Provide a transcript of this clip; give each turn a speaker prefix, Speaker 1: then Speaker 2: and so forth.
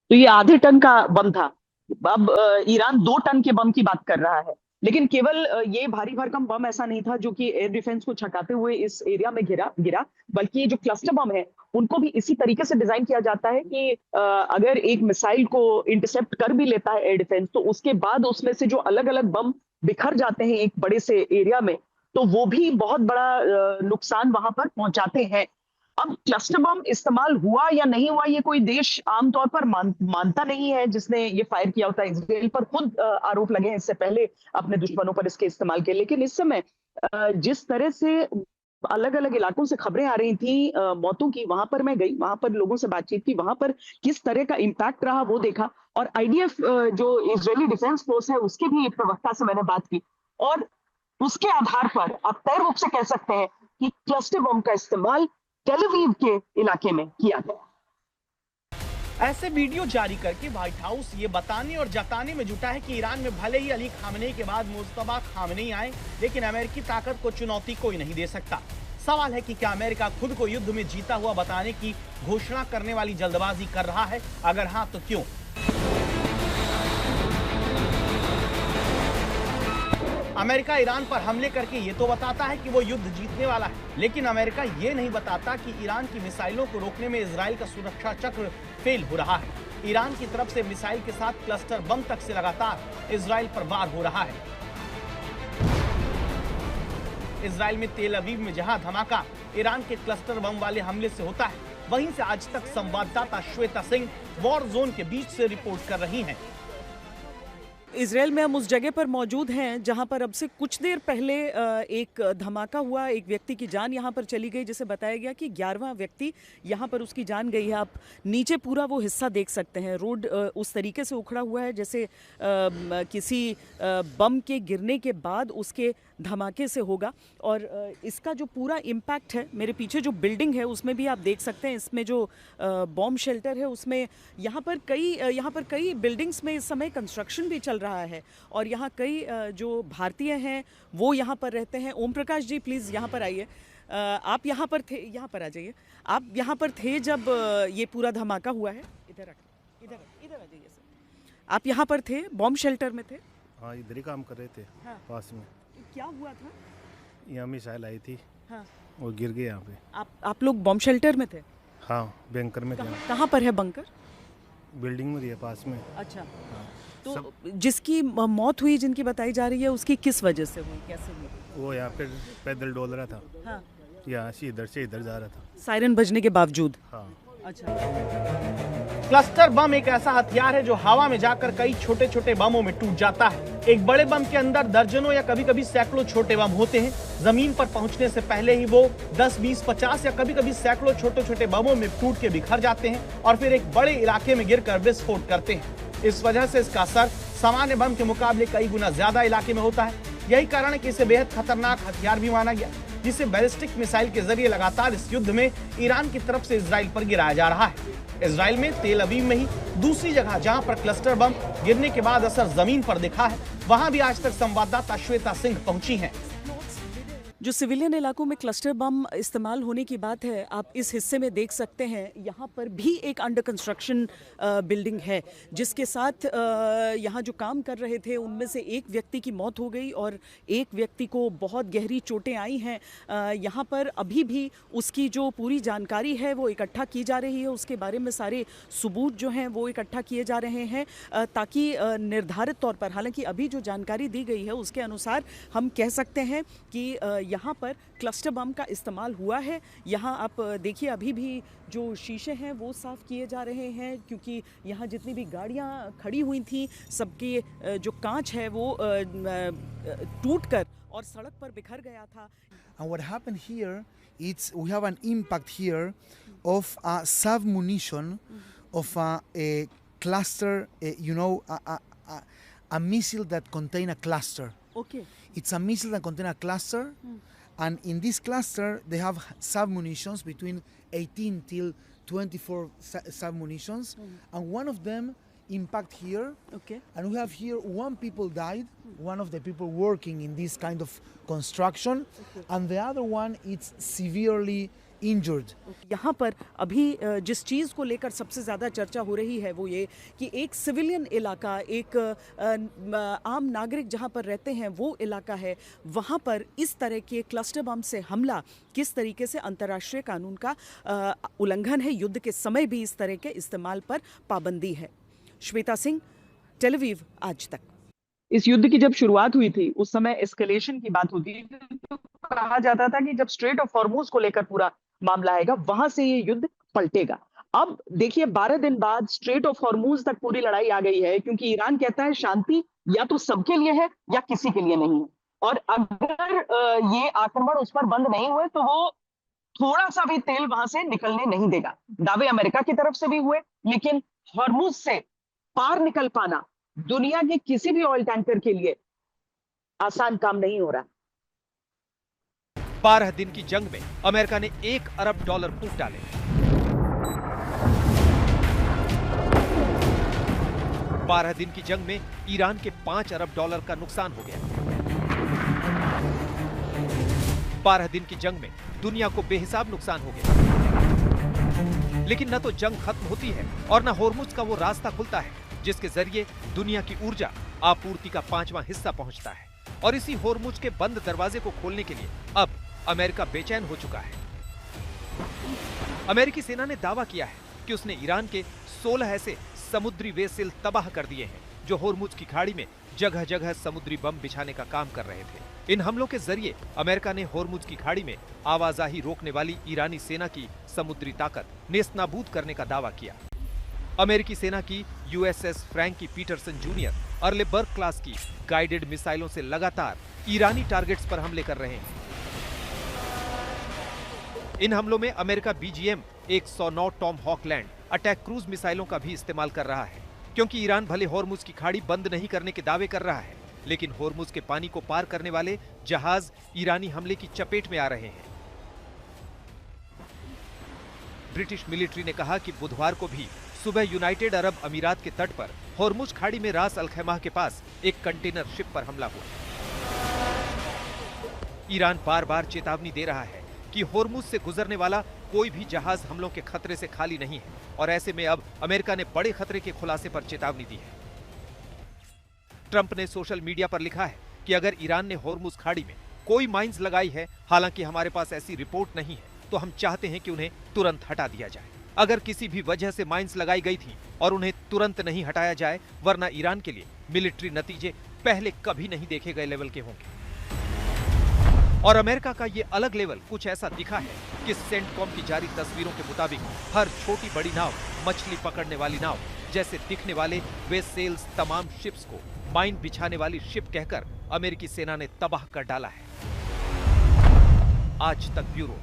Speaker 1: तो ये आधे टन का बम था। अब ईरान 2 टन के बम की बात कर रहा है। लेकिन केवल ये भारी भरकम बम ऐसा नहीं था जो कि एयर डिफेंस को छकाते हुए इस एरिया में गिरा गिरा। बल्कि ये जो क्लस्टर बम है उनको भी इसी तरीके से डिजाइन किया जाता है कि अगर एक मिसाइल को इंटरसेप्ट कर भी लेता है एयर डिफेंस, तो उसके बाद उसमें से जो अलग अलग बम बिखर जाते हैं एक बड़े से एरिया में, तो वो भी बहुत बड़ा नुकसान वहां पर पहुंचाते हैं। अब क्लस्टर बम इस्तेमाल हुआ या नहीं हुआ, ये कोई देश आमतौर पर मानता नहीं है जिसने ये फायर किया होता है। इसराइल पर खुद आरोप लगे हैं इससे पहले अपने दुश्मनों पर इसके इस्तेमाल के। लेकिन इस समय जिस तरह से अलग अलग इलाकों से खबरें आ रही थी मौतों की, वहां पर मैं गई, वहां पर लोगों से बातचीत की, वहां पर किस तरह का इम्पैक्ट रहा वो देखा। और आईडीएफ जो इजरायली डिफेंस फोर्स है उसके भी एक प्रवक्ता से मैंने बात की। और उसके आधार पर आप तय रूप से कह सकते हैं कि क्लस्टर बम का इस्तेमाल टेल अवीव के इलाके में किया गया।
Speaker 2: ऐसे वीडियो जारी करके व्हाइट हाउस ये बताने और जताने में जुटा है कि ईरान में भले ही अली खामनेई के बाद मुस्तफा खामनेई आए, लेकिन अमेरिकी ताकत को चुनौती कोई नहीं दे सकता। सवाल है कि क्या अमेरिका खुद को युद्ध में जीता हुआ बताने की घोषणा करने वाली जल्दबाजी कर रहा है? अगर हाँ तो क्यों? अमेरिका ईरान पर हमले करके ये तो बताता है कि वो युद्ध जीतने वाला है, लेकिन अमेरिका ये नहीं बताता कि ईरान की मिसाइलों को रोकने में इजराइल का सुरक्षा चक्र फेल हो रहा है। ईरान की तरफ से मिसाइल के साथ क्लस्टर बम तक से लगातार इजराइल पर वार हो रहा है। इजराइल में तेल अवीव में जहां धमाका ईरान के क्लस्टर बम वाले हमले से होता है, वहीं से आज तक संवाददाता श्वेता सिंह वॉर जोन के बीच से रिपोर्ट कर रही हैं।
Speaker 3: इज़राइल में हम उस जगह पर मौजूद हैं जहां पर अब से कुछ देर पहले एक धमाका हुआ, एक व्यक्ति की जान यहां पर चली गई, जिसे बताया गया कि 11वां व्यक्ति यहां पर उसकी जान गई है। आप नीचे पूरा वो हिस्सा देख सकते हैं, रोड उस तरीके से उखड़ा हुआ है जैसे किसी बम के गिरने के बाद उसके धमाके से होगा। और इसका जो पूरा इम्पैक्ट है, मेरे पीछे जो बिल्डिंग है उसमें भी आप देख सकते हैं, इसमें जो बॉम्ब शेल्टर है उसमें यहाँ पर कई बिल्डिंग्स में इस समय कंस्ट्रक्शन भी चल रहा है। और यहाँ कई जो भारतीय हैं वो यहाँ पर रहते हैं। ओम प्रकाश जी प्लीज़ यहाँ पर आइए। आप यहाँ पर थे, यहाँ पर आ जाइए। आप यहाँ पर थे जब ये पूरा धमाका हुआ है? इधर इधर आ जाइए सर। आप यहाँ पर थे, बॉम्ब शेल्टर में थे?
Speaker 4: हाँ, इधर ही काम कर रहे थे।
Speaker 3: हाँ।
Speaker 4: पास में
Speaker 3: क्या हुआ था?
Speaker 4: यहाँ मिसाइल आई थी।
Speaker 3: हाँ।
Speaker 4: वो गिर गए यहाँ पे।
Speaker 3: आप लोग बॉम्ब शेल्टर में थे?
Speaker 4: हाँ, बैंकर में थे।
Speaker 3: कहाँ पर है बंकर?
Speaker 4: बिल्डिंग में ही है पास में।
Speaker 3: अच्छा।
Speaker 4: हाँ।
Speaker 3: तो जिसकी मौत हुई, जिनकी बताई जा रही है, उसकी किस वजह से हुई, कैसे हुई?
Speaker 4: वो यहाँ पे पैदल डोल रहा था।
Speaker 3: हाँ।
Speaker 4: यहाँ से इधर जा रहा था।
Speaker 3: सायरन बजने के बावजूद?
Speaker 4: हाँ।
Speaker 3: अच्छा।
Speaker 2: क्लस्टर बम एक ऐसा हथियार है जो हवा में जाकर कई छोटे छोटे बमों में टूट जाता है। एक बड़े बम के अंदर दर्जनों या कभी कभी सैकड़ों छोटे बम होते हैं। जमीन पर पहुंचने से पहले ही वो 10, 20, 50 या कभी कभी सैकड़ों छोटे छोटे बमों में टूट के बिखर जाते हैं और फिर एक बड़े इलाके में गिरकर विस्फोट करते हैं। इस वजह से इसका असर सामान्य बम के मुकाबले कई गुना ज्यादा इलाके में होता है। यही कारण है कि इसे बेहद खतरनाक हथियार भी माना गया, जिसे बैलिस्टिक मिसाइल के जरिए लगातार इस युद्ध में ईरान की तरफ से इजराइल पर गिराया जा रहा है। इजराइल में तेल अवीव में ही दूसरी जगह जहां पर क्लस्टर बम गिरने के बाद असर जमीन पर दिखा है, वहां भी आज तक संवाददाता श्वेता सिंह पहुंची हैं।
Speaker 3: जो सिविलियन इलाकों में क्लस्टर बम इस्तेमाल होने की बात है, आप इस हिस्से में देख सकते हैं, यहाँ पर भी एक अंडर कंस्ट्रक्शन बिल्डिंग है, जिसके साथ यहाँ जो काम कर रहे थे उनमें से एक व्यक्ति की मौत हो गई और एक व्यक्ति को बहुत गहरी चोटें आई हैं। यहाँ पर अभी भी उसकी जो पूरी जानकारी है वो इकट्ठा की जा रही है, उसके बारे में सारे सबूत जो हैं वो इकट्ठा किए जा रहे हैं, ताकि निर्धारित तौर पर, हालांकि अभी जो जानकारी दी गई है उसके अनुसार हम कह सकते हैं कि यहाँ पर क्लस्टर बम का इस्तेमाल हुआ है। यहाँ आप देखिए, अभी भी जो शीशे हैं वो साफ़ किए जा रहे हैं, क्योंकि यहाँ जितनी भी गाड़ियाँ खड़ी हुई थी सबके जो कांच है वो टूटकर और सड़क पर बिखर गया था।
Speaker 5: And what happened here, we have an impact here of a submunition of a cluster, a missile that contain a cluster.
Speaker 3: Okay.
Speaker 5: It's a missile that contain a cluster, and in this cluster they have submunitions between 18 till 24 submunitions, and one of them impact here.
Speaker 3: Okay.
Speaker 5: And we have here one people died, one of the people working in this kind of construction, and the other one is severely injured.
Speaker 3: यहाँ पर अभी जिस चीज़ को लेकर सबसे ज़्यादा चर्चा हो रही है वो ये कि एक सिविलियन इलाका, एक आम नागरिक जहाँ पर रहते हैं वो इलाका है, वहाँ पर इस तरह के क्लस्टर बम से हमला किस तरीके से अंतर्राष्ट्रीय कानून का उल्लंघन है। युद्ध के समय भी इस तरह के इस्तेमाल पर पाबंदी है। श्वेता सिंह, टेल अवीव, आज तक।
Speaker 1: इस युद्ध की जब शुरुआत हुई थी उस समय एस्केलेशन की बात होती थी, तो कहा जाता था कि जब स्ट्रेट ऑफ हॉर्मुज को लेकर पूरा मामला आएगा वहां से ये युद्ध पलटेगा। अब देखिए 12 दिन बाद स्ट्रेट ऑफ हॉर्मुज तक पूरी लड़ाई आ गई है, क्योंकि ईरान कहता है शांति या तो सबके लिए है या किसी के लिए नहीं है, और अगर ये आक्रमण उस पर बंद नहीं हुए तो वो थोड़ा सा भी तेल वहां से निकलने नहीं देगा। दावे अमेरिका की तरफ से भी हुए, लेकिन हॉर्मुज से पार निकल पाना दुनिया के किसी भी ऑयल टैंकर के लिए आसान काम नहीं हो रहा।
Speaker 6: 12 दिन की जंग में अमेरिका ने $1 अरब फूंक डाले। $12 दिन की जंग में ईरान के $5 अरब का नुकसान हो गया। 12 दिन की जंग में दुनिया को बेहिसाब नुकसान हो गया। लेकिन न तो जंग खत्म होती है और न होर्मुज का वो रास्ता खुलता है जिसके जरिए दुनिया की ऊर्जा आपूर्ति का 5वां हिस्सा पहुंचता है। और इसी होर्मुज के बंद दरवाजे को खोलने के लिए अब अमेरिका बेचैन हो चुका है। अमेरिकी सेना ने दावा किया है कि उसने ईरान के 16 ऐसे समुद्री वेसेल तबाह कर दिए हैं जो होर्मुज की खाड़ी में जगह जगह समुद्री बम बिछाने का काम कर रहे थे। इन हमलों के जरिए अमेरिका ने होर्मुज की खाड़ी में आवाजाही रोकने वाली ईरानी सेना की समुद्री ताकत नेस्तनाबूद करने का दावा किया। अमेरिकी सेना की USS Frankie Petersen junior Arleigh Burke class की गाइडेड मिसाइलों से लगातार ईरानी टारगेट्स पर हमले कर रहे हैं। इन हमलों में America BGM 109 Tomahawk land attack cruise मिसाइलों का भी इस्तेमाल कर रहा है, क्योंकि ईरान भले होर्मुज की खाड़ी बंद नहीं करने के दावे कर रहा है, लेकिन होर्मुज के पानी को पार करने वाले जहाज ईरानी हमले की चपेट में आ रहे हैं। ब्रिटिश मिलिट्री ने कहा कि बुधवार को भी सुबह यूनाइटेड अरब अमीरात के तट पर होर्मुज खाड़ी में रास अल खैमा के पास एक कंटेनर शिप पर हमला हुआ। ईरान बार बार चेतावनी दे रहा है कि होर्मुज से गुजरने वाला कोई भी जहाज हमलों के खतरे से खाली नहीं है, और ऐसे में अब अमेरिका ने बड़े खतरे के खुलासे पर चेतावनी दी है। ट्रंप ने सोशल मीडिया पर लिखा है कि अगर ईरान ने होर्मुज खाड़ी में कोई माइंस लगाई है, हालांकि हमारे पास ऐसी रिपोर्ट नहीं है, तो हम चाहते हैं कि उन्हें तुरंत हटा दिया जाए। अगर किसी भी वजह से माइंस लगाई गई थी और उन्हें तुरंत नहीं हटाया जाए, वरना ईरान के लिए मिलिट्री नतीजे पहले कभी नहीं देखे गए लेवल के होंगे। और अमेरिका का ये अलग लेवल कुछ ऐसा दिखा है कि सेंटकॉम की जारी तस्वीरों के मुताबिक हर छोटी बड़ी नाव, मछली पकड़ने वाली नाव जैसे दिखने वाले वे सेल्स तमाम शिप्स को माइन बिछाने वाली शिप कहकर अमेरिकी सेना ने तबाह कर डाला है। आज तक ब्यूरो।